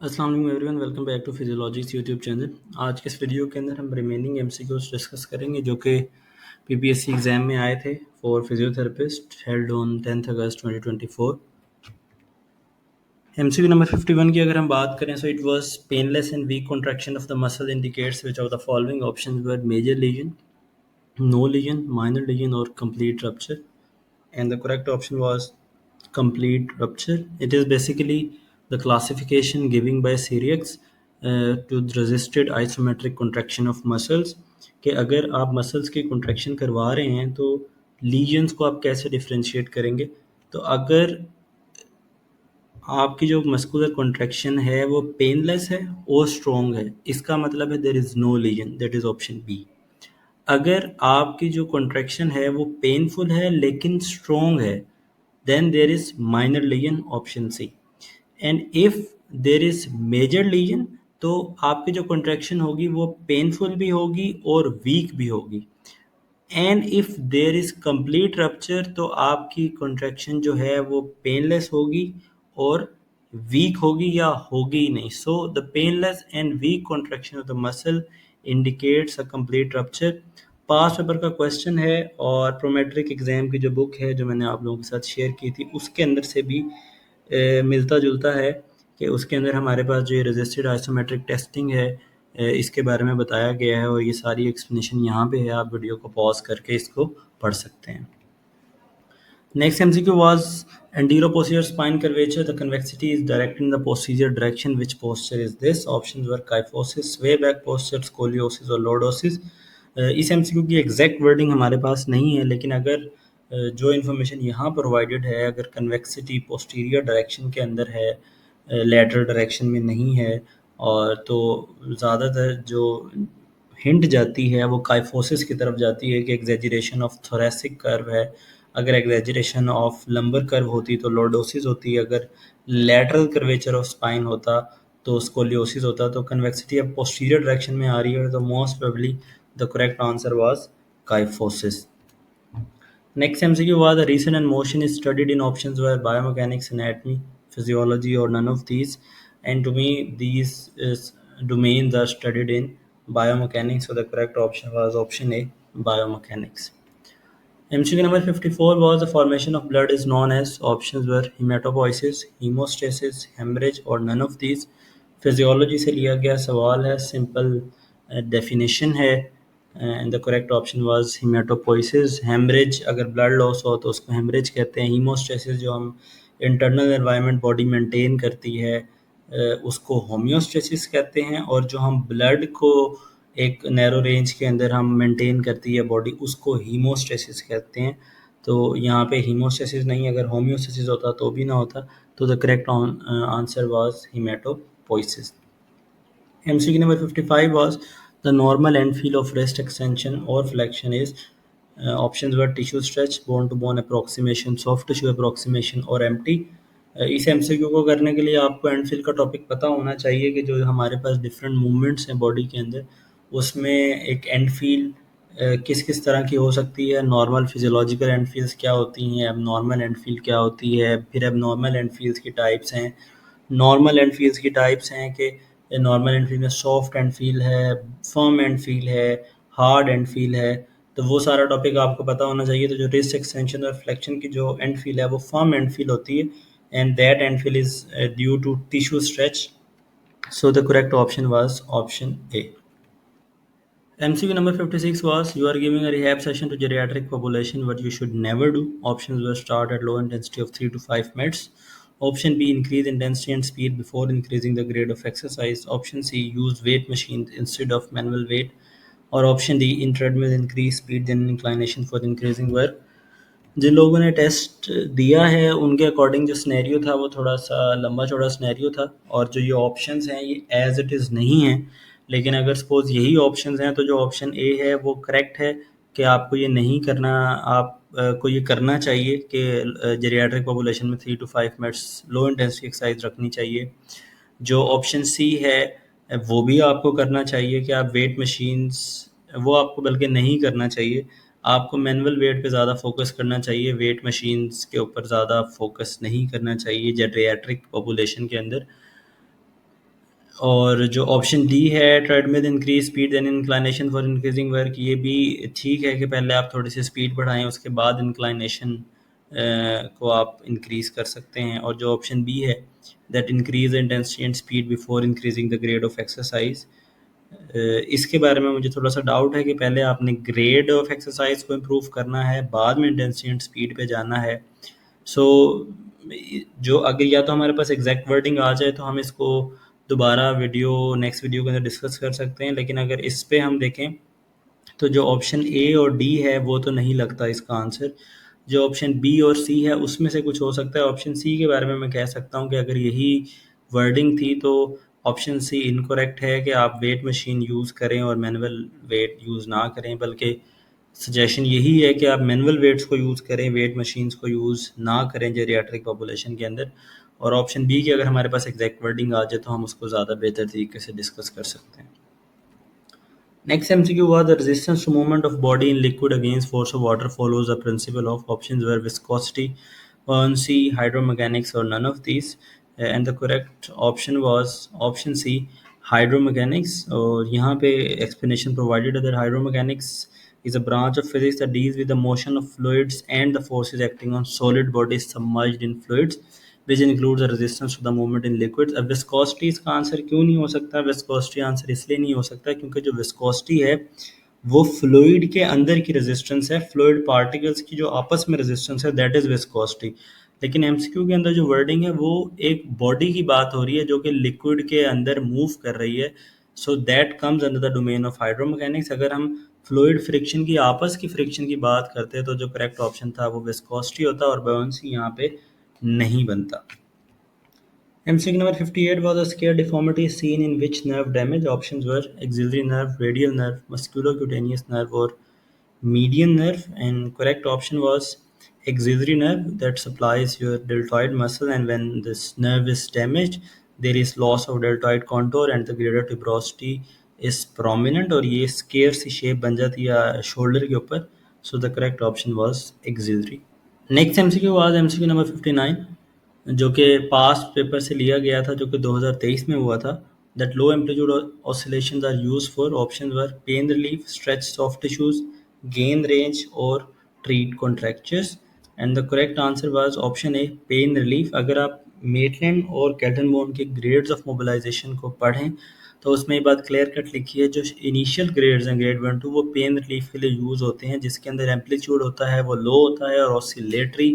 अस्सलाम वालेकुम everyone, welcome back to Physiologics YouTube channel. आज के इस वीडियो के अंदर हम रिमेनिंग एमसीक्यूज डिस्कस करेंगे जो कि पीपीएससी एग्जाम में आए थे for physiotherapist held on 10 August 2024। MCQ number 51 की अगर हम बात करें, so it was painless and weak contraction of the muscle indicates which of the following options were major lesion, no lesion, minor lesion और complete rupture. And the correct option was complete rupture. It is basically the classification given by Sirius to the resisted isometric contraction of muscles कि अगर आप muscles की contraction करवा रहे हैं तो lesions को आप कैसे डिफ्रेंशिएट करेंगे। तो अगर आपकी जो मस्कुलर कॉन्ट्रैक्शन है वो पेनलेस है और स्ट्रॉन्ग है, इसका मतलब है there is no lesion, that is option B. अगर आपकी जो कॉन्ट्रैक्शन है वो पेनफुल है लेकिन स्ट्रॉन्ग है, then there is minor lesion, option C. And if there is major lesion तो आपकी जो contraction होगी वो painful भी होगी और weak भी होगी। And if there is complete rupture तो आपकी कॉन्ट्रैक्शन जो है वो पेनलेस होगी और वीक होगी या होगी ही नहीं। So the painless and weak contraction of the muscle indicates a complete rupture. Past paper का क्वेश्चन है और प्रोमेट्रिक एग्जाम की जो बुक है जो मैंने आप लोगों के साथ शेयर की थी उसके अंदर से भी मिलता जुलता है कि उसके अंदर हमारे पास जो ये रजिस्टर्ड आइसोमेट्रिक टेस्टिंग है इसके बारे में बताया गया है और ये सारी एक्सप्लेनेशन यहाँ पे है, आप वीडियो को पॉज करके इसको पढ़ सकते हैं। Next MCQ was anteroposterior spine curvature. The convexity is directed in the posterior direction. Which posture is this? Options were kyphosis, sway back posture, scoliosis और lordosis. इस MCQ की एग्जैक्ट वर्डिंग हमारे पास नहीं है, लेकिन अगर जो इन्फॉर्मेशन यहाँ प्रोवाइडेड है, अगर कन्वेक्सिटी पोस्टीरियर डायरेक्शन के अंदर है, लैटरल डायरेक्शन में नहीं है, और तो ज़्यादातर जो हिंट जाती है वो काइफोसिस की तरफ जाती है कि एग्जैजरेशन ऑफ थोरेसिक कर्व है। अगर एग्जैजरेशन ऑफ लंबर कर्व होती तो लॉर्डोसिस होती, अगर लैटरल कर्वेचर ऑफ स्पाइन होता तो स्कोलियोसिस होता। तो कन्वेक्सिटी अब पोस्टीरियर डायरेक्शन में आ रही है तो most probably the correct answer was kyphosis. Next MCQ was the reason and motion is studied in options were biomechanics, anatomy, physiology, or none of these. And to me, these domains are studied in biomechanics. So the correct option was option A, biomechanics. MCQ number 54 was the formation of blood is known as, options were hematopoiesis, hemostasis, hemorrhage और none of these. Physiology से लिया गया सवाल है, simple definition है and the correct option was haematopoiesis. Haemorrhage अगर blood loss हो तो उसको हेमरेज कहते हैं। हीमोस्टेसिस जो हम इंटरनल एनवायरनमेंट बॉडी मेंटेन करती है उसको होम्योस्टेसिस कहते हैं, और जो हम ब्लड को एक नैरो रेंज के अंदर हम मेंटेन करती है बॉडी उसको हीमोस्टेसिस कहते हैं। तो यहाँ पे हीमोस्टेसिस नहीं, अगर होम्योस्टेसिस होता तो भी ना होता। तो the correct answer was haematopoiesis. MCQ number 55 was the normal end feel of wrist extension or flexion is, options were tissue stretch, bone to bone approximation, soft tissue approximation और empty। इस MCQ को करने के लिए आपको and feel का topic पता होना चाहिए कि जो हमारे पास डिफरेंट मूवमेंट्स हैं बॉडी के अंदर उसमें एक एंड फील किस किस तरह की हो सकती है। नॉर्मल फिजियोलॉजिकल एंड फील्स क्या होती हैं, अब नॉर्मल एंड फील क्या होती है, फिर अब नॉर्मल एंड फील्स की टाइप्स हैं। नॉर्मल एंड फील्स की टाइप्स हैं कि नॉर्मल एंड फील में सॉफ्ट एंड फील है, फर्म एंड फील है, हार्ड एंड फील है। तो वो सारा टॉपिक आपको पता होना चाहिए। तो जो रिस्ट एक्सटेंशन और फ्लेक्शन की जो एंड फील है वो फर्म एंड फील होती है and that end feel is due to tissue stretch. So the correct option was option A. MCQ number 56 was, you are giving a rehab session to geriatric population, what you should never do. Options were start at low intensity of 3 to 5 minutes. Option B, increase intensity and speed before increasing the grade of exercise. Option C, use weight machines instead of manual weight. और option D, in treadmill increase speed then inclination for increasing work. जिन लोगों ने test दिया है उनके according जो scenario था वो थोड़ा सा लंबा चौड़ा सिनेरियो था, और जो ये ऑप्शंस हैं ये एज इट इज़ नहीं है। लेकिन अगर सपोज यही ऑप्शंस हैं तो जो ऑप्शन ए है वो करेक्ट है कि आपको ये नहीं करना, आप को ये करना चाहिए कि जेरियाट्रिक पॉपुलेशन में 3 to 5 minutes low intensity exercise रखनी चाहिए। जो ऑप्शन सी है वो भी आपको करना चाहिए कि आप वेट मशीन्स, वो आपको बल्कि नहीं करना चाहिए, आपको मैनुअल वेट पे ज़्यादा फोकस करना चाहिए, वेट मशीन्स के ऊपर ज़्यादा फोकस नहीं करना चाहिए जेरियाट्रिक पॉपुलेशन के अंदर। और जो ऑप्शन डी है treadmill increase speed then inclination for increasing work, ये भी ठीक है कि पहले आप थोड़ी सी स्पीड बढ़ाएं उसके बाद इंक्लाइनेशन को आप इंक्रीज कर सकते हैं। और जो ऑप्शन बी है that increase intensity and speed before increasing the grade of exercise, इसके बारे में मुझे थोड़ा सा डाउट है कि पहले आपने ग्रेड ऑफ एक्सरसाइज को इम्प्रूव करना है बाद में इंटेंसिटी एंड स्पीड पे जाना है। सो जो अगर या तो हमारे पास एग्जैक्ट वर्डिंग आ जाए तो हम इसको दोबारा नेक्स्ट वीडियो के अंदर डिस्कस कर सकते हैं, लेकिन अगर इस पे हम देखें तो जो ऑप्शन ए और डी है वो तो नहीं लगता इसका आंसर। जो ऑप्शन बी और सी है उसमें से कुछ हो सकता है। ऑप्शन सी के बारे में मैं कह सकता हूँ कि अगर यही वर्डिंग थी तो ऑप्शन सी इनकरेक्ट है कि आप वेट मशीन यूज़ करें और मैनुअल वेट यूज़ ना करें, बल्कि सजेशन यही है कि आप मैनुअल वेट्स को यूज़ करें, वेट मशीन्स को यूज़ ना करें जेरियाट्रिक पॉपुलेशन के अंदर। और ऑप्शन बी की अगर हमारे पास एग्जैक्ट वर्डिंग आ जाए तो हम उसको ज़्यादा बेहतर तरीके से डिस्कस कर सकते हैं। Next MCQ was the resistance to movement of body in liquid against force of water follows the principle of, options were viscosity, buoyancy, hydromechanics, or none of these. And the correct option was option C, hydromechanics. और यहाँ पे explanation provided है that hydromechanics is a branch of physics that deals with the motion of fluids and the forces acting on solid bodies submerged in fluids, which includes the resistance to the movement in liquids. अब viscosity इसका answer क्यों नहीं हो सकता? Viscosity answer इसलिए नहीं हो सकता क्योंकि जो विस्कोसिटी है वो फ्लूइड के अंदर की रेजिस्टेंस है, फ्लूइड पार्टिकल्स की जो आपस में रेजिस्टेंस है दैट इज विस्कोसिटी। लेकिन एमसीक्यू के अंदर जो वर्डिंग है वो एक बॉडी की बात हो रही है जो कि लिक्विड के अंदर मूव कर रही है, so that comes under the domain of hydromechanics. अगर हम फ्लूइड फ्रिक्शन की आपस की फ्रिक्शन की बात करते हैं तो जो करेक्ट ऑप्शन था वो विस्कोसिटी होता और बायोंसी यहाँ पे नहीं बनता। MCQ number 58 was a scale deformity seen in which nerve damage? Options were axillary nerve, radial nerve, musculocutaneous nerve, or median nerve. And correct option was axillary nerve that supplies your deltoid muscle. And when this nerve is damaged, there is loss of deltoid contour and the greater tuberosity is prominent. और ये scare सी shape बन जाती है shoulder के ऊपर. So the correct option was axillary. Next MCQ was MCQ number 59 जो कि past paper से लिया गया था जो कि 2023 में हुआ था। That low amplitude oscillations are used for, options were pain relief, stretch soft tissues, gain range और treat contractures. And the correct answer was option A, pain relief. अगर आप मेटलैंड और कैल्टनबोर्न के ग्रेड्स ऑफ मोबिलाइजेशन को पढ़ें तो उसमें ये बात क्लियर कट लिखी है, जो इनिशियल ग्रेड्स हैं ग्रेड 1 2 वो पेन रिलीफ के लिए यूज़ होते हैं, जिसके अंदर एम्पलीट्यूड होता है वो लो होता है और ऑसिलेटरी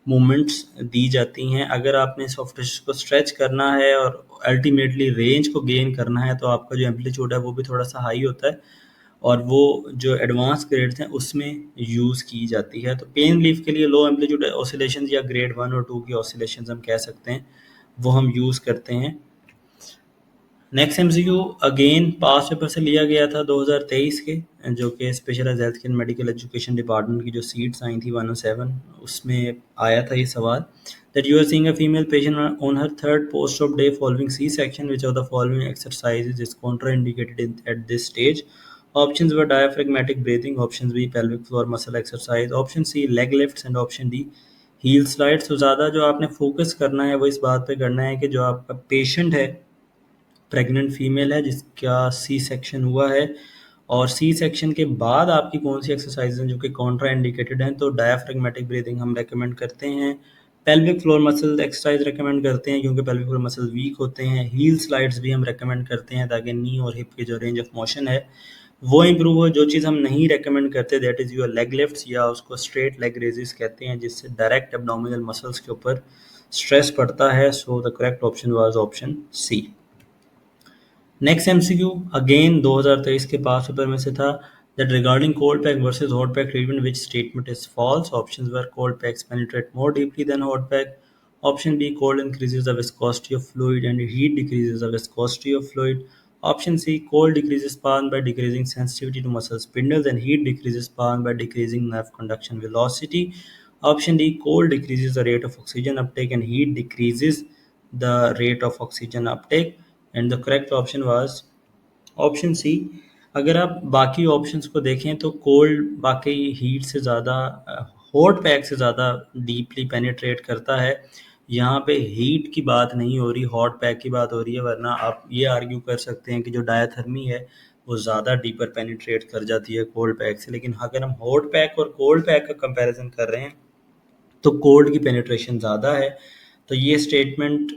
मूवमेंट्स दी जाती हैं। अगर आपने सॉफ्ट टिश्यू को स्ट्रेच करना है और अल्टीमेटली रेंज को गेन करना है तो आपका जो एम्पलीट्यूड है वो भी थोड़ा सा हाई होता है और वो जो एडवांस ग्रेड्स हैं उसमें यूज़ की जाती है। तो पेन रिलीफ के लिए लो एम्पलीट्यूड ऑसिलेशन या ग्रेड 1 और 2 की ऑसिलेशन हम कह सकते हैं वो हम यूज़ करते हैं। Next MCQ again past paper से लिया गया था 2023 के, जो कि specialise health care medical education department की जो सीट्स आई थी 107 उसमें आया था ये सवाल। That you are seeing a female patient on her third post op day following C section, which of the following exercises is contraindicated at this stage? Options were diaphragmatic breathing, option B pelvic floor muscle exercise, option C leg lifts and option D heel slides. तो ज़्यादा जो आपने focus करना है वो इस बात पे करना है कि जो आपका पेशेंट है प्रेग्नेंट फीमेल है जिसका सी सेक्शन हुआ है और सी सेक्शन के बाद आपकी कौन सी एक्सरसाइज हैं जो कि कॉन्ट्रा इंडिकेटेड हैं। तो डायफ्रेगमेटिक ब्रीदिंग हम रेकमेंड करते हैं, pelvic floor muscle exercise recommend करते हैं क्योंकि पेल्विक फ्लोर मसल वीक होते हैं, हील स्लाइड्स भी हम रेकमेंड करते हैं ताकि नी और हिप की जो रेंज ऑफ मोशन है वो इम्प्रूव हो। जो चीज़ हम नहीं रेकमेंड करते that is your leg lifts या उसको स्ट्रेट लेग रेजेस कहते हैं जिससे डायरेक्ट एब्डोमिनल मसल्स के ऊपर स्ट्रेस पड़ता है। So the correct option was option C. Next MCQ again 2023 के पास पेपर में से था that regarding cold pack versus hot pack treatment which statement is false? Options were cold packs penetrate more deeply than hot pack, option B cold increases the viscosity of fluid and heat decreases the viscosity of fluid, option C cold decreases span by decreasing sensitivity to muscle spindles and heat decreases span by decreasing nerve conduction velocity, option D cold decreases the rate of oxygen uptake and heat decreases the rate of oxygen uptake। And the correct option was option C. अगर आप बाकी options को देखें तो cold बाकी heat से ज़्यादा hot pack से ज़्यादा डीपली पेनिट्रेट करता है, यहाँ पे हीट की बात नहीं हो रही, हॉट पैक की बात हो रही है, वरना आप ये आर्ग्यू कर सकते हैं कि जो डायथर्मी है वो ज़्यादा डीपर पेनिट्रेट कर जाती है कोल्ड पैक से। लेकिन अगर हम हॉट पैक और कोल्ड पैक का कंपैरिजन कर रहे हैं तो कोल्ड की पेनिट्रेशन ज़्यादा है। तो ये स्टेटमेंट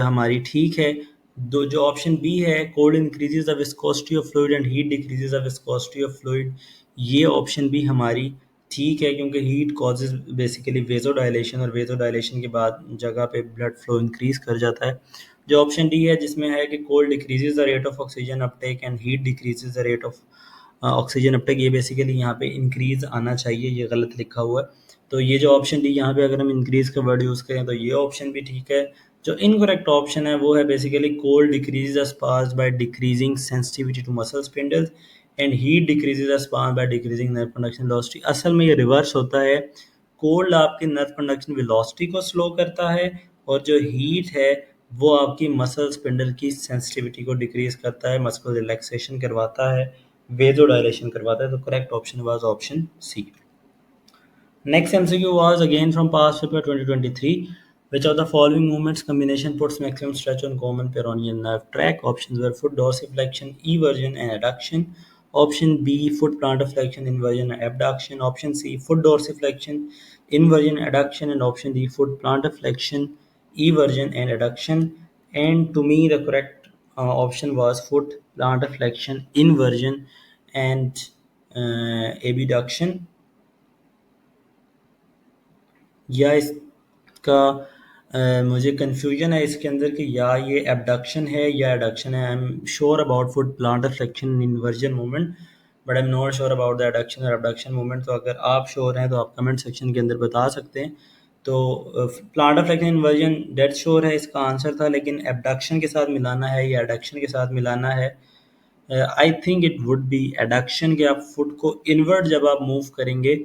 हमारी ठीक है। दो जो ऑप्शन बी है, cold increases the viscosity of fluid and heat decreases the viscosity of fluid, ये ऑप्शन भी हमारी ठीक है, क्योंकि हीट कॉजेज बेसिकली वेजोडाइलेशन, और वेजोडाइलेशन के बाद जगह पे ब्लड फ्लो इंक्रीज कर जाता है। जो ऑप्शन डी है जिसमें है कि cold decreases the rate of oxygen Uptake and heat decreases the rate of oxygen Uptake, ये बेसिकली यहाँ पे इंक्रीज आना चाहिए, ये गलत लिखा हुआ है। तो ये जो ऑप्शन डी यहाँ पे अगर हम इंक्रीज का वर्ड यूज़ करें तो ये ऑप्शन भी ठीक है। जो इनकरेक्ट ऑप्शन है वो है basically cold decrease the spasm by decreasing sensitivity to muscle spindles and heat decreases the spasm by decreasing nerve conduction velocity. असल में ये रिवर्स होता है, कोल्ड आपकी नर्व कंडक्शन वेलोसिटी को स्लो करता है, और जो हीट है वो आपकी मसल स्पिंडल की सेंसिटिविटी को डिक्रीज करता है, मस्कुलर रिलैक्सेशन करवाता है, वेजो डायलेशन करवाता है। तो correct option was option C. Next MCQ was again from past paper 2023. Which of the following movements combination puts maximum stretch on common peroneal nerve tract? Options were foot dorsiflexion, eversion, and adduction. Option B, foot plantar flexion, inversion, and abduction. Option C, foot dorsiflexion, inversion, adduction, and option D, foot plantar flexion, eversion, and adduction. And to me, the correct option was foot plantar flexion, inversion, and abduction. या इसका मुझे confusion है इसके अंदर कि या ये abduction है या एडक्शन है। I am sure about foot planter flexion inversion movement, but I am not sure about the adduction और एबडक्शन मूवमेंट। तो अगर आप श्योर हैं तो आप कमेंट सेक्शन के अंदर बता सकते हैं। तो planter flexion inversion dead sure है इसका आंसर था, लेकिन एबडक्शन के साथ मिलाना है या एडक्शन के साथ मिलाना है। I think it would be adduction, के आप फुट को इन्वर्ट जब आप मूव करेंगे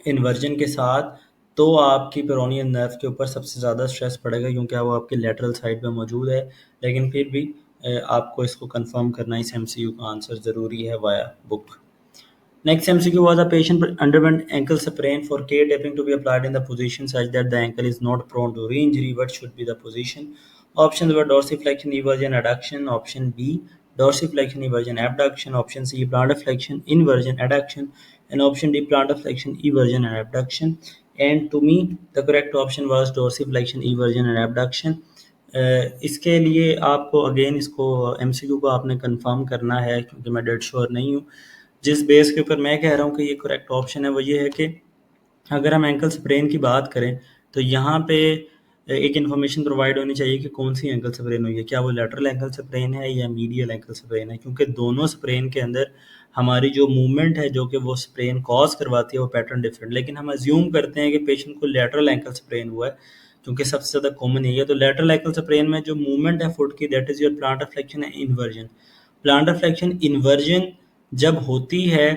इन्वर्जन के साथ तो आपकी पेरोनियल नर्व के ऊपर सबसे ज़्यादा स्ट्रेस पड़ेगा, क्योंकि वो आपके लेटरल साइड पे मौजूद है। लेकिन फिर भी आपको इसको कंफर्म करना, इस एमसीक्यू का आंसर ज़रूरी है via book. Next MCQ was a patient underwent ankle sprain for care taping to be applied in the position such that the ankle is not prone to re-injury. What should be the position? Options were dorsiflexion, eversion, adduction. Option B, dorsiflexion, eversion, abduction. Option C, plantar flexion, inversion, adduction. And option D, plantar flexion, eversion, and abduction. And to me, the correct option was dorsiflexion, eversion, and abduction. इसके लिए आपको again इसको MCQ को आपने confirm करना है, क्योंकि मैं डेड श्योर नहीं हूँ। जिस बेस के ऊपर मैं कह रहा हूँ कि ये करेक्ट ऑप्शन है वो ये है कि अगर हम एंकल स्प्रेन की बात करें तो यहाँ पे एक इन्फॉर्मेशन प्रोवाइड होनी चाहिए कि कौन सी एंकल स्प्रेन हुई है, क्या वो लेटरल एंकल स्प्रेन है या मीडियल एंकल स्प्रेन है, क्योंकि दोनों स्प्रेन के अंदर हमारी जो मूवमेंट है जो कि वो स्प्रेन कॉज करवाती है वो पैटर्न डिफरेंट। लेकिन हम अज्यूम करते हैं कि पेशेंट को लेटरल एंकल स्प्रेन हुआ है, क्योंकि सबसे ज़्यादा कॉमन यही है। तो लेटरल एंकल स्प्रेन में जो मूवमेंट है फुट की, that is your planter flexion and inversion. Planter flexion inversion जब होती है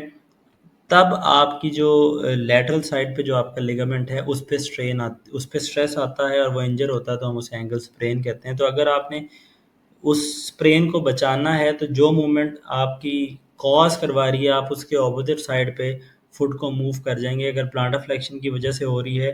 तब आपकी जो लैटरल साइड पे जो आपका लिगामेंट है उस पे उस पे स्ट्रेस आता है और वो इंजर होता है, तो हम उसे एंगल स्प्रेन कहते हैं। तो अगर आपने उस स्प्रेन को बचाना है तो जो मूवमेंट आपकी कॉज करवा रही है आप उसके ऑपोजिट साइड पे फुट को मूव कर जाएंगे। अगर प्लांटर फ्लेक्शन की वजह से हो रही है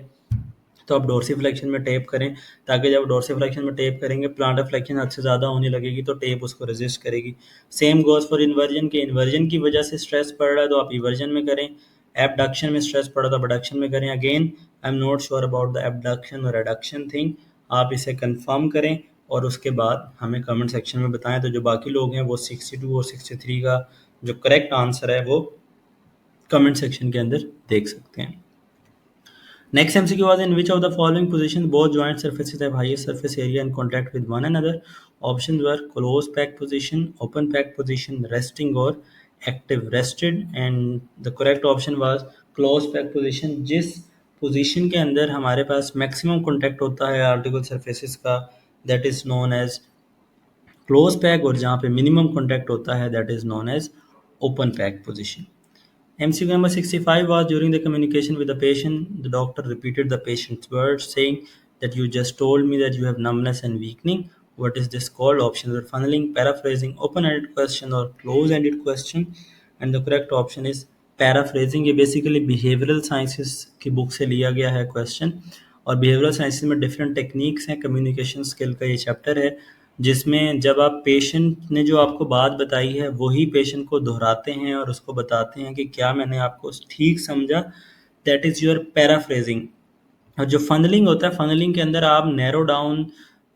तो आप डोर्सीफ्लेक्शन में टेप करें, ताकि जब डोर्सीफ्लेक्शन में टेप करेंगे प्लांटर फ्लेक्शन हद से ज़्यादा होने लगेगी तो टेप उसको रेजिस्ट करेगी। सेम गोज फॉर इन्वर्जन, के इन्वर्जन की वजह से स्ट्रेस पड़ रहा है तो आप इवर्जन में करें, एबडक्शन में स्ट्रेस पड़ा तो एबडक्शन में करें। Again I am not sure about the abduction और एडक्शन थिंग, आप इसे कंफर्म करें और उसके बाद हमें कमेंट सेक्शन में बताएं। तो जो बाकी लोग हैं वो 62 और 63 का जो करेक्ट आंसर है वो कमेंट सेक्शन के अंदर देख सकते हैं। Next MCQ was, in which of the following positions both joint surfaces have highest surface area in contact with one another? Options were closed pack position, open pack position, resting or active rested, and the correct option was closed pack position। जिस position के अंदर हमारे पास maximum contact होता है articular surfaces का, that is known as close pack, और जहाँ पे मिनिमम कॉन्टैक्ट होता है that is known as open pack position. MCQ number 65 was, during the communication with the patient, the doctor repeated the patient's words saying that you just told me that you have numbness and weakening. What is this called? Options are funneling, paraphrasing, open-ended question or close-ended question. And the correct option is paraphrasing। ये basically behavioral sciences की book से लिया गया है question, और behavioural sciences में different techniques हैं। Communication skill का ये चैप्टर है, जिसमें जब आप पेशेंट ने जो आपको बात बताई है वही पेशेंट को दोहराते हैं और उसको बताते हैं कि क्या मैंने आपको ठीक समझा, दैट इज़ योर पैराफ्रेजिंग। और जो फनलिंग होता है, फनलिंग के अंदर आप नैरो डाउन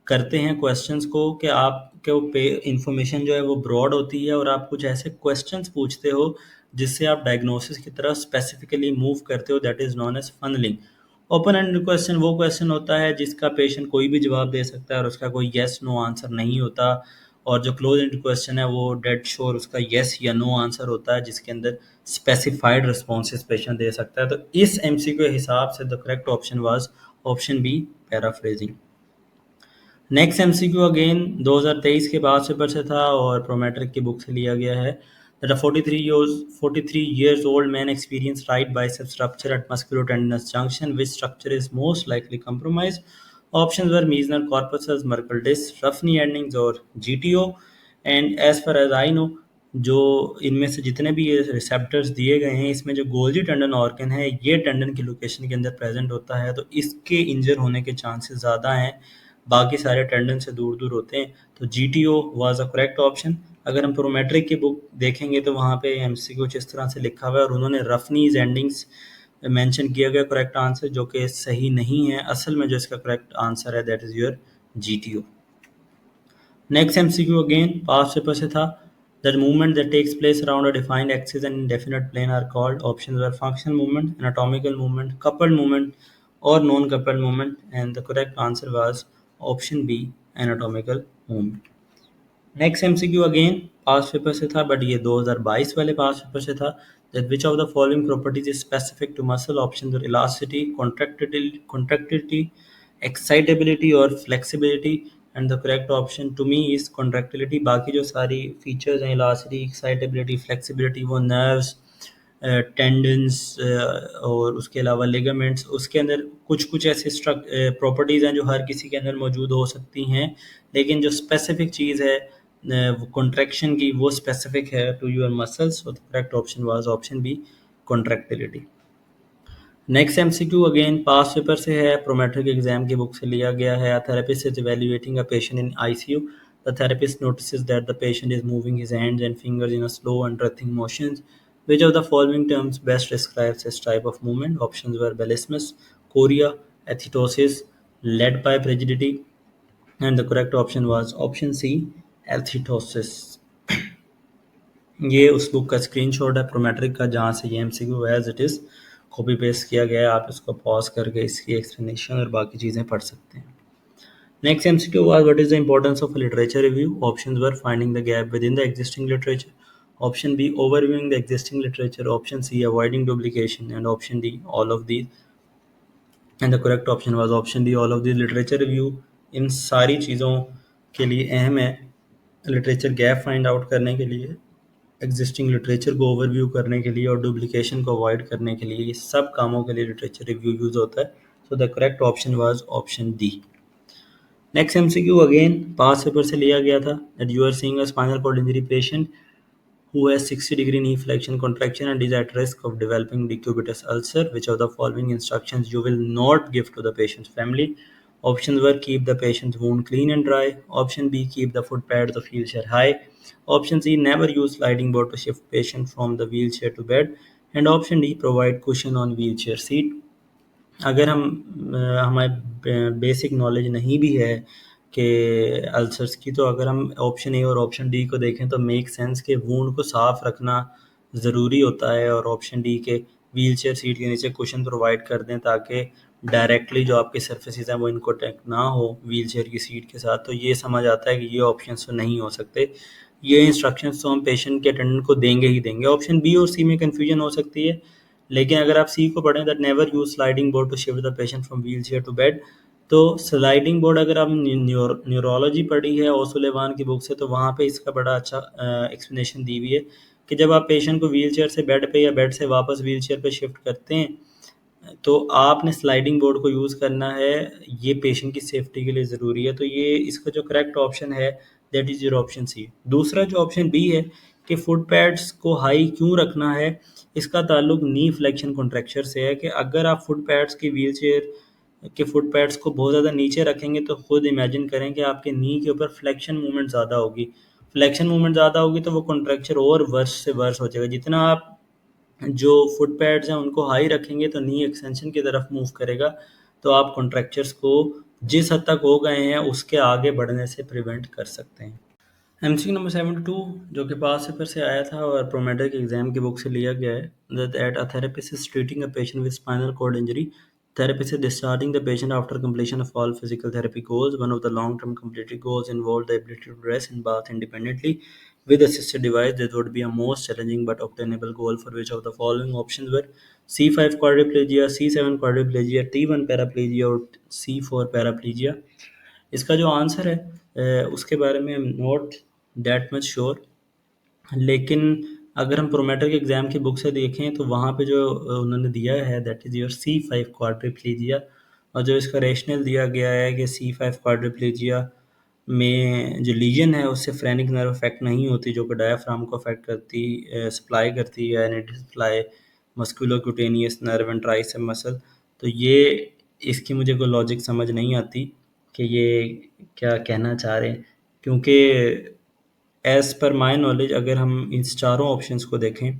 करते हैं क्वेश्चंस को कि आपके पे इंफॉर्मेशन जो है वो ब्रॉड होती है और आप कुछ ऐसे क्वेश्चंस पूछते हो जिससे आप डायग्नोसिस की तरफ स्पेसिफिकली मूव करते हो, that is known as funnelling. Open ended question वो क्वेश्चन होता है जिसका पेशेंट कोई भी जवाब दे सकता है और उसका कोई येस नो आंसर नहीं होता। और जो क्लोज एंडेड क्वेश्चन है वो डेड श्योर उसका येस या नो आंसर होता है, जिसके अंदर स्पेसिफाइड रिस्पॉन्सेज पेशेंट दे सकता है। तो इस एमसीक्यू के हिसाब से the correct option was option B, paraphrasing. Next MCQ again 2023 के बाद पेपर से था और प्रोमेट्रिक की बुक से लिया गया है। That a 43 years old man experienced right bicep rupture at musculotendinous junction. Which structure is most likely compromised? Options were Meissner corpuscles, Merkel disc, rough knee endings और GTO. And as far as I know, जो इनमें से जितने भी ये receptors दिए गए हैं, इसमें जो गोल्जी टेंडन ऑर्गन है ये टेंडन की लोकेशन के अंदर प्रेजेंट होता है, तो इसके इंजर होने के चांसेस ज़्यादा हैं, बाकी सारे टेंडन से दूर दूर होते हैं। तो GTO was a correct option. अगर हम प्रोमेट्रिक की बुक देखेंगे तो वहाँ पे एमसीक्यू कुछ इस तरह से लिखा हुआ है और उन्होंने रफनीज एंडिंग्स मेंशन किया गया करेक्ट आंसर, जो कि सही नहीं है। असल में जो इसका करेक्ट आंसर है that is your GTO। Next MCQ again past paper से था। The movement that takes place around a defined axis and indefinite plane are called. Options are functional movement, anatomical movement, coupled movement और non coupled movement. And the correct answer was option B, anatomical movement. Next MCQ again past paper से था, but ये 2022 वाले past paper से था। That which of the following properties is specific to muscle. Option were elasticity, contractility, excitability और flexibility. And the correct option to me is contractility. बाकी जो सारी फीचर्स हैं, इलास्टिसिटी, एक्साइटेबिलिटी, फ्लेक्सिबिलिटी, वो नर्व्स, टेंडन्स और उसके अलावा लिगामेंट्स, उसके अंदर कुछ कुछ ऐसे प्रॉपर्टीज़ हैं जो हर किसी के अंदर मौजूद हो सकती हैं, लेकिन जो स्पेसिफिक चीज़ है कॉन्ट्रैक्शन की, वो स्पेसिफिक है to your muscles. So the correct option was option B, contractility. Next MCQ again past paper से है, प्रोमेट्रिक एग्जाम की बुक से लिया गया है। Therapist is evaluating a patient in ICU. The therapist notices that the patient is moving his hands and fingers in a slow and rhythmic motions. Which of the following terms best describes this type of movement? Options were Bellismus, chorea, athetosis, led by rigidity, and the correct option was option C, athetosis. ये उस book का screenshot है Prometric का, जहाँ से ये MCQ as it is copy paste किया गया है। आप इसको पॉज करके इसकी एक्सप्लेनेशन और बाकी चीज़ें पढ़ सकते हैं। Next MCQ was what is the importance of a literature review? Options were finding the gap within the existing literature. Option B, overviewing the existing literature. Option C, avoiding duplication. And option D, all of these. And the correct option was option D, all of these. Literature review इन सारी चीज़ों के लिए अहम है। Literature gap find out करने के लिए, existing literature को ओवरव्यू करने के लिए और डुप्लीकेशन को अवॉइड करने के लिए, ये सब कामों के लिए लिटरेचर रिव्यू यूज होता है। So the correct option was option D. Next MCQ again past paper से लिया गया था। That you are seeing a spinal cord injury patient who has 60-degree knee flexion contraction and is at risk of developing decubitus ulcer. Which of the following instructions you will not give to the patient's family? Options were keep the patient's wound clean and dry. Option B, keep the foot pads of wheelchair high. Option C, never use sliding board to shift patient from the wheelchair to bed. And option D, provide cushion on wheelchair seat. अगर हमारे basic knowledge नहीं भी है कि ulcers की, तो अगर हम ऑप्शन ए और ऑप्शन डी को देखें तो मेक सेंस कि वूंड को साफ़ रखना ज़रूरी होता है और ऑप्शन डी के व्हील चेयर सीट के नीचे कुशन प्रोवाइड कर दें ताकि डायरेक्टली जो आपके सर्फेसिस हैं वो इनको कॉन्टैक्ट ना हो व्हील चेयर की सीट के साथ। तो ये समझ आता है कि ये ऑप्शन तो नहीं हो सकते, ये इंस्ट्रक्शंस तो हम पेशेंट के अटेंडेंट को देंगे ही देंगे। ऑप्शन बी और सी में कन्फ्यूजन हो सकती है, लेकिन अगर आप सी को पढ़ें that never use sliding board to shift the patient from wheelchair to bed, तो स्लाइडिंग बोर्ड अगर आप न्यूरोलॉजी पढ़ी है ओसुलेवान की बुक से, तो वहाँ पे इसका बड़ा अच्छा एक्सप्लेनेशन दी हुई है कि जब आप पेशेंट को व्हील चेयर से बेड पे या बेड से वापस व्हील चेयर पे शिफ्ट करते हैं तो आपने स्लाइडिंग बोर्ड को यूज़ करना है, ये पेशेंट की सेफ्टी के लिए ज़रूरी है। तो ये इसका जो करेक्ट ऑप्शन है that is your option C. दूसरा जो ऑप्शन बी है कि फुट पैड्स को हाई क्यों रखना है, इसका ताल्लुक नी फ्लेक्शन कॉन्ट्रैक्चर से है कि अगर आप फुट पैड्स की व्हील चेयर के फुट पैड्स को बहुत ज़्यादा नीचे रखेंगे तो खुद इमेजिन करें कि आपके नी के ऊपर फ्लेक्शन मूवमेंट ज़्यादा होगी। फ्लेक्शन मूवमेंट ज़्यादा होगी तो वो कॉन्ट्रैक्चर और वर्स से वर्स हो जाएगा। जितना आप जो फुट पैड्स हैं उनको हाई रखेंगे तो नी एक्सटेंशन की तरफ मूव करेगा, तो आप कॉन्ट्रैक्चर्स को जिस हद तक हो गए हैं उसके आगे बढ़ने से प्रिवेंट कर सकते हैं। एमसीक्यू नंबर 72 जो कि पास पेपर से आया था और प्रोमेट्रिक एग्जाम की बुक से लिया गया है, that a therapist is treating a patient with spinal cord injury, therapist is discharging the patient after completion of all physical therapy goals. One of the long-term completed goals involved the ability to dress and bath independently with assisted device. This would be a most challenging but obtainable goal for which of the following options were C5 quadriplegia, C7 quadriplegia, T1 paraplegia और C4 paraplegia। इसका जो answer है उसके बारे में I am not that much sure, लेकिन अगर हम प्रोमेट्रिक एग्जाम की बुक से देखें तो वहाँ पे जो उन्होंने दिया है दैट इज़ योर C5 क्वाड्रिप्लीजिया, और जो इसका रेशनल दिया गया है कि C5 क्वाड्रिप्लीजिया में जो लीजन है उससे फ्रेनिक नर्व अफेक्ट नहीं होती जो कि डायाफ्राम को अफेक्ट करती सप्लाई करती है and it supply musculocutaneous nerve and tricep muscle. तो ये इसकी मुझे कोई लॉजिक समझ नहीं आती कि ये क्या कहना चाह रहे हैं, क्योंकि एज़ पर माई नॉलेज अगर हम इन चारों ऑप्शंस को देखें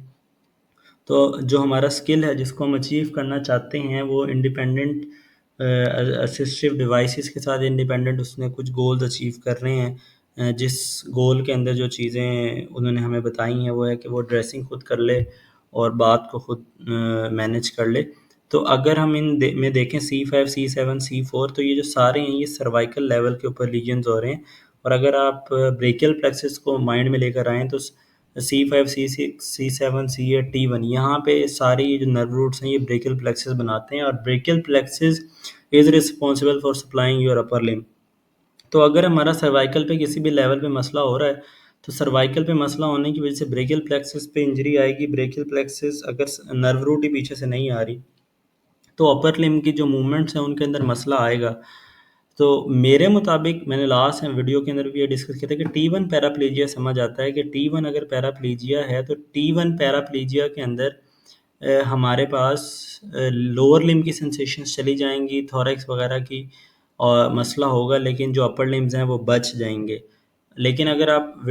तो जो हमारा स्किल है जिसको हम अचीव करना चाहते हैं वो इंडिपेंडेंट असिस्टिव डिवाइसेस के साथ इंडिपेंडेंट उसने कुछ गोल्स अचीव कर रहे हैं। जिस गोल के अंदर जो चीज़ें उन्होंने हमें बताई हैं वो है कि वो ड्रेसिंग खुद कर ले और बात को खुद मैनेज कर ले। तो अगर हम में देखें C5 C7 C4 तो ये जो सारे हैं ये सर्वाइकल लेवल के ऊपर लीजन्स हो रहे हैं, और अगर आप ब्रेकियल प्लेक्सस को माइंड में लेकर आएँ तो C5 C6 C7 C8 T1 यहाँ पे सारी ये जो नर्व रूट्स हैं ये ब्रेकियल प्लेक्सस बनाते हैं और brachial plexus is responsible for supplying your upper limb. तो अगर हमारा सर्वाइकल पे किसी भी लेवल पे मसला हो रहा है तो सर्वाइकल पे मसला होने की वजह से ब्रेकियल प्लेक्सस पे इंजरी आएगी। ब्रेकियल प्लेक्सस अगर नर्व रूट ही पीछे से नहीं आ रही तो अपर लिम्ब की जो मूवमेंट्स हैं उनके अंदर मसला आएगा। तो मेरे मुताबिक मैंने लास्ट टाइम वीडियो के अंदर भी ये डिस्कस किया था कि T1 पैराप्लेजिया समझ आता है कि T1 अगर पैराप्लेजिया है तो T1 पैराप्लेजिया के अंदर हमारे पास लोअर लिम्ब की सेंसेशंस चली जाएंगी, थोरैक्स वगैरह की, और मसला होगा, लेकिन जो अपर लिम्स हैं वो बच जाएंगे। लेकिन अगर आप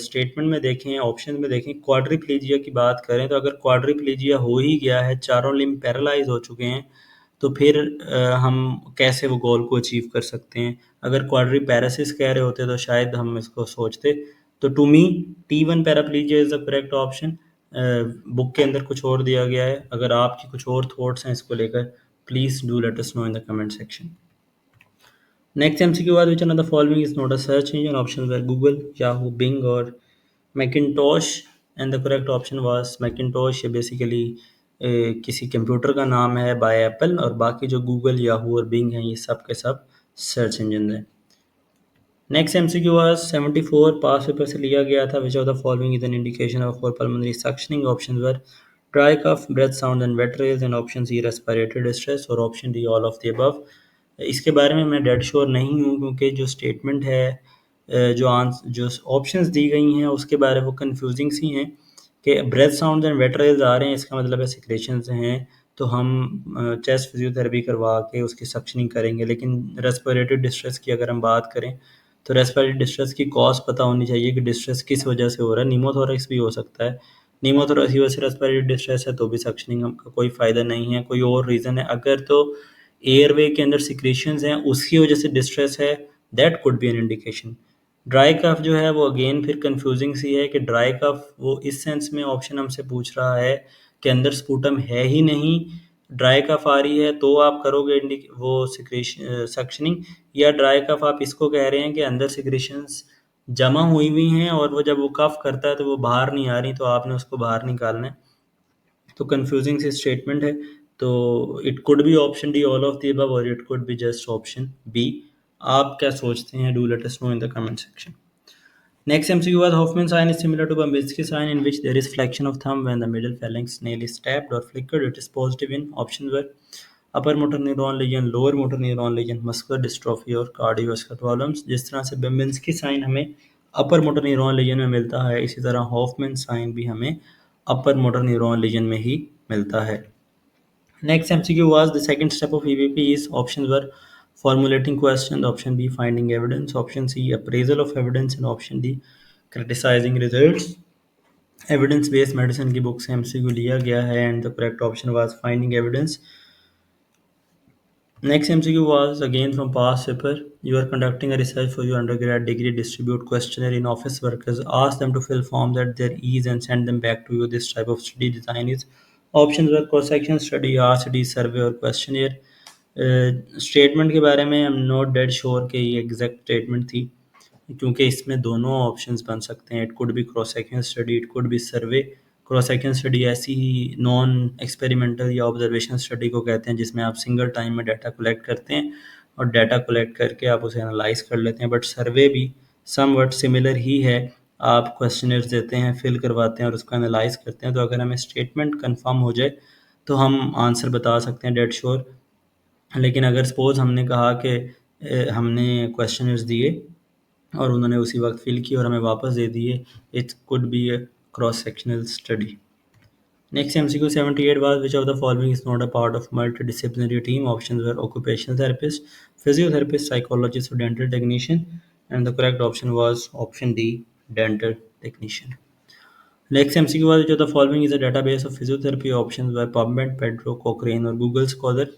स्टेटमेंट में देखें, ऑप्शन में देखें, क्वाड्रिप्लीजिया की बात करें तो अगर क्वाड्रिप्लीजिया हो ही गया है, चारों लिम्ब पैरालाइज हो चुके हैं, तो फिर हम कैसे वो गोल को अचीव कर सकते हैं। अगर क्वाड्री पैरासिस कह रहे होते तो शायद हम इसको सोचते। तो to me T1 paraplegia is the correct option. Book के अंदर कुछ और दिया गया है, अगर आपकी कुछ और थॉट्स हैं इसको लेकर please do let us know in the comment section. Next MCQ was which one of the following is not a search engine? Options were Google, Yahoo, Bing or Macintosh, and the correct option was Macintosh। ये basically किसी computer का नाम है bye Apple, और बाकी जो Google, Yahoo और Bing हैं ये सब के सब सर्च इंजन हैं। Next MCQ was 74 past paper से लिया गया था। Which of the following is an indication of for pulmonary suctioning? Option were dry cough, breath sound and wet rales, and option C respiratory distress और option D all of the above. इसके बारे में मैं dead sure नहीं हूँ क्योंकि जो statement है जो ऑप्शंस दी गई हैं उसके बारे वो कंफ्यूजिंग सी हैं कि breath sound and wet rales आ रहे हैं, इसका मतलब है सिक्रेशंस हैं, तो हम चेस्ट फिजियोथेरेपी करवा के उसकी सक्शनिंग करेंगे। लेकिन रेस्पिरेटरी डिस्ट्रेस की अगर हम बात करें तो रेस्पिरेटरी डिस्ट्रेस की कॉज पता होनी चाहिए कि डिस्ट्रेस किस वजह से हो रहा है। नीमोथोरैक्स भी हो सकता है, नीमोथोरैक्स की वजह से रेस्पिरेटरी डिस्ट्रेस है तो भी सक्शनिंग का कोई फ़ायदा नहीं है। कोई और रीज़न है अगर तो एयरवे के अंदर सिक्रेशंस हैं उसकी वजह से डिस्ट्रेस है, that could be an indication. Dry cough जो है वो अगेन फिर कंफ्यूजिंग सी है कि ड्राई कफ वो इस सेंस में ऑप्शन हमसे पूछ रहा है कि अंदर स्पूटम है ही नहीं, ड्राई कफ आ रही है तो आप करोगे वो सिक्रेशन सक्शनिंग, या ड्राई कफ आप इसको कह रहे हैं कि अंदर सिक्रेशंस जमा हुई हैं और वो जब वो कफ करता है तो वो बाहर नहीं आ रही तो आपने उसको बाहर निकालना है। तो कंफ्यूजिंग सी स्टेटमेंट है। तो it could be option D all of the above और it could be just option B. आप क्या सोचते हैं? Do let us know in the comment section. Next MCQ was Hoffman sign is similar to Babinski sign in which there is flexion of thumb when the middle phalanx nail is tapped or flickered. It is positive in options were upper motor neuron lesion, lower motor neuron lesion, muscular dystrophy और cardiovascular problems। जिस तरह से बेम्बिन्स्की sign हमें upper motor neuron lesion में मिलता है, इसी तरह हॉफमैन साइन भी हमें अपर मोटर न्यूरॉन लीजन में ही मिलता है। Next MCQ was the second step of EVP is options were formulating questions, option B finding evidence, option C appraisal of evidence, and option D criticizing results. Evidence based medicine की book से MCQ लिया गया है and the correct option was finding evidence. Next MCQ was again from past paper. You are conducting a research for your undergrad degree. Distribute questionnaire in office workers. Ask them to fill forms at their ease and send them back to you. This type of study design is options were cross-section study, RCD survey और questionnaire. Statement के बारे में I am not dead sure कि ये exact statement थी क्योंकि इसमें दोनों ऑप्शंस बन सकते हैं. It could B cross section study, it could B survey. Cross section study ऐसी ही नॉन एक्सपेरिमेंटल या ऑब्जर्वेशन स्टडी को कहते हैं जिसमें आप सिंगल टाइम में डाटा कलेक्ट करते हैं और डाटा कलेक्ट करके आप उसे एनालाइज कर लेते हैं. बट सर्वे भी समवट सिमिलर ही है. आप क्वेश्चनर्स देते हैं, फिल करवाते हैं और उसको एनालाइज करते हैं. तो अगर हमें स्टेटमेंट कंफर्म हो जाए तो हम आंसर बता सकते हैं डेड श्योर. लेकिन अगर सपोज हमने कहा कि हमने क्वेश्चनर्स दिए और उन्होंने उसी वक्त फिल किए और हमें वापस दे दिए, it could be a cross sectional study. Next MCQ 78 was which of the following is not a part of multidisciplinary team? Options were occupational therapist, physiotherapist, psychologist, or dental technician. And the correct option was option D, dental technician. Next MCQ was which of the following is a database of physiotherapy? Options were PubMed, Pedro, Cochrane और Google Scholar.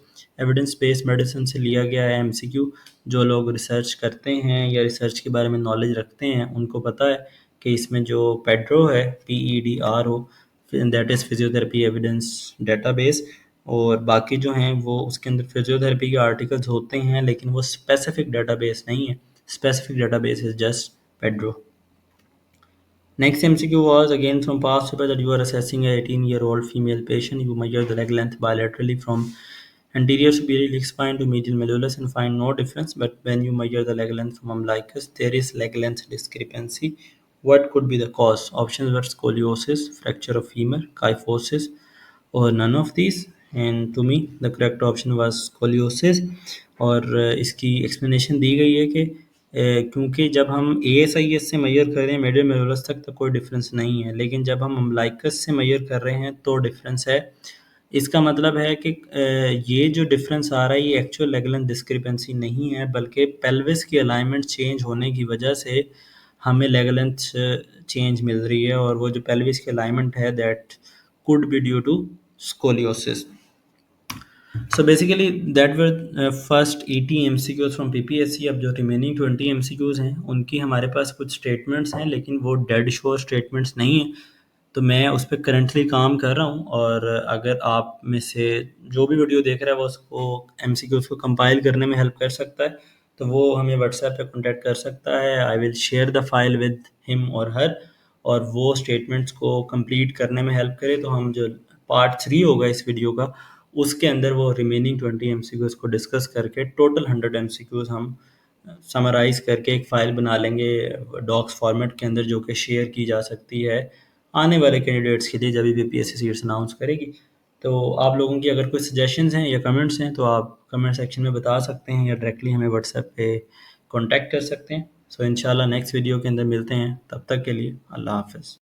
Evidence based medicine से लिया गया है MCQ. जो लोग research करते हैं या रिसर्च के बारे में नॉलेज रखते हैं उनको पता है कि इसमें जो पेड्रो है, PEDRO, that is physiotherapy evidence database. और बाकी जो हैं वो उसके अंदर फिजियोथेरेपी के आर्टिकल्स होते हैं लेकिन वो स्पेसिफिक डेटाबेस नहीं है. Specific database is just Pedro. Next MCQ was again from past paper that you are assessing a 18-year-old female patient. You measure the leg length bilaterally from anterior superior iliac spine to medial malleolus and find no difference. But when you measure the leg length from umbilicus, there is leg length discrepancy. What could be the cause? Options were scoliosis, fracture of femur, kyphosis, or none of these. And to me the correct option was scoliosis. और इसकी explanation दी गई है कि क्योंकि जब हम ASIS से major कर रहे हैं मेडियल मेडुलस तक तो कोई डिफरेंस नहीं है, लेकिन जब हम अम्बलाइकस से मेजर कर रहे हैं तो डिफरेंस है. इसका मतलब है कि ये जो डिफरेंस आ रहा है ये एक्चुअल लेग लेंथ डिस्क्रिपेंसी नहीं है बल्कि पेल्विस की अलाइनमेंट चेंज होने की वजह से हमें लेग लेंथ चेंज मिल रही है और वो जो पेल्विस की अलाइनमेंट है that could be due to scoliosis. So basically that were first 80 MCQs from PPSC. अब जो रिमेनिंग 20 MCQs हैं उनकी हमारे पास कुछ स्टेटमेंट्स हैं लेकिन वो डेड श्योर स्टेटमेंट्स नहीं हैं. तो मैं उस पर करंटली काम कर रहा हूँ और अगर आप में से जो भी वीडियो देख रहा है वो उसको MCQs को कंपाइल करने में हेल्प कर सकता है तो वो हमें व्हाट्सएप पे कांटेक्ट कर सकता है. I will share the file with him और हर और वो स्टेटमेंट्स को कंप्लीट करने में हेल्प करे तो हम जो पार्ट 3 होगा इस वीडियो का उसके अंदर वो रिमेनिंग 20 MCQs को डिस्कस करके टोटल 100 MCQs हम समराइज करके एक फ़ाइल बना लेंगे डॉक्स फॉर्मेट के अंदर जो कि शेयर की जा सकती है आने वाले कैंडिडेट्स के लिए जब भी PPSC सीट्स अनाउंस करेगी. तो आप लोगों की अगर कोई सजेशंस हैं या कमेंट्स हैं तो आप कमेंट सेक्शन में बता सकते हैं या डायरेक्टली हमें व्हाट्सएप पे कांटेक्ट कर सकते हैं. सो इंशाल्लाह नेक्स्ट वीडियो के अंदर मिलते हैं. तब तक के लिए अल्लाह हाफ़िज़.